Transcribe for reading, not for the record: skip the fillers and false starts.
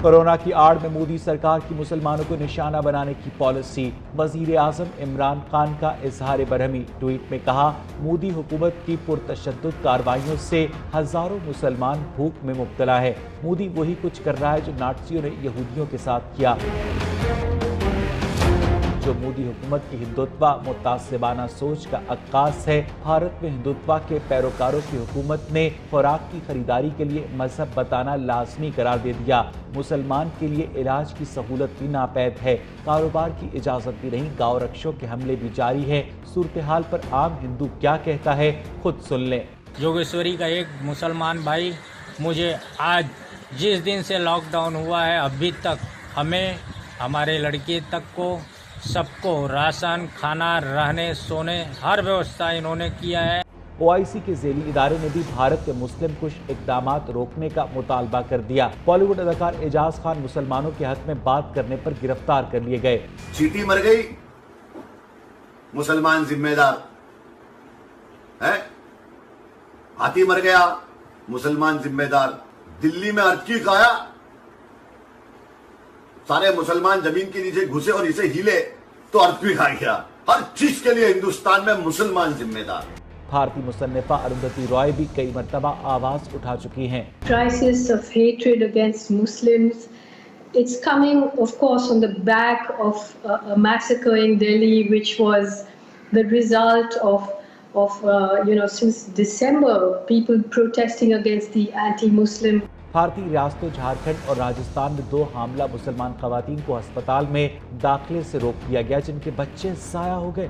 Corona کی آڑ میں مودی سرکار کی مسلمانوں کو نشانہ بنانے کی پالیسی۔ وزیر اعظم عمران خان کا اظہار برہمی۔ ٹویٹ میں کہا، مودی حکومت کی پرتشدد کارروائیوں سے ہزاروں مسلمان بھوک میں مبتلا ہے۔ مودی وہی کچھ کر رہا ہے جو ناتسیوں نے یہودیوں کے ساتھ کیا۔ جو مودی حکومت کی ہندوتوا متعصبانہ سوچ کا عکاس ہے۔ بھارت میں ہندوتوا کے پیروکاروں کی حکومت نے خوراک کی خریداری کے لیے مذہب بتانا لازمی قرار دے دیا۔ مسلمان کے لیے علاج کی سہولت بھی ناپید ہے۔ کاروبار کی اجازت بھی نہیں۔ گاؤں رکشوں کے حملے بھی جاری ہیں۔ صورتحال پر عام ہندو کیا کہتا ہے، خود سن لیں۔ یوگیشوری کا ایک مسلمان بھائی مجھے آج جس دن سے لاک ڈاؤن ہوا ہے ابھی تک ہمیں ہمارے لڑکے تک کو سب کو راشن، کھانا، رہنے، سونے ہر ویوستھا انہوں نے کیا ہے۔ OIC کے ذیلی ادارے نے بھی بھارت کے مسلم کش اقدامات روکنے کا مطالبہ کر دیا۔ بالی ووڈ اداکار اعجاز خان مسلمانوں کے حق میں بات کرنے پر گرفتار کر لیے گئے۔ چیٹی مر گئی، مسلمان ذمہ دار ہے۔ ہاتھی مر گیا، مسلمان ذمہ دار۔ دلی میں ارتکویک آیا، سارے مسلمان زمین کے نیچے گھسے اور اسے ہیلے تو ارتکویک آ گیا۔ ہر چیز کے لیے ہندوستان میں مسلمان ذمہ دار۔ بھارتی مصنفہ اروندھتی رائے بھی کئی مرتبہ آواز اٹھا چکی ہیں۔ Crisis of hatred against Muslims. It's coming, of course, on the back of a massacre in Delhi, which was the result of since December, people protesting against the anti-Muslim. بھارتی ریاستوں جھارکھنڈ اور راجستھان میں 2 حاملہ مسلمان خواتین کو ہسپتال میں داخلے سے روک دیا گیا، جن کے بچے ضائع ہو گئے۔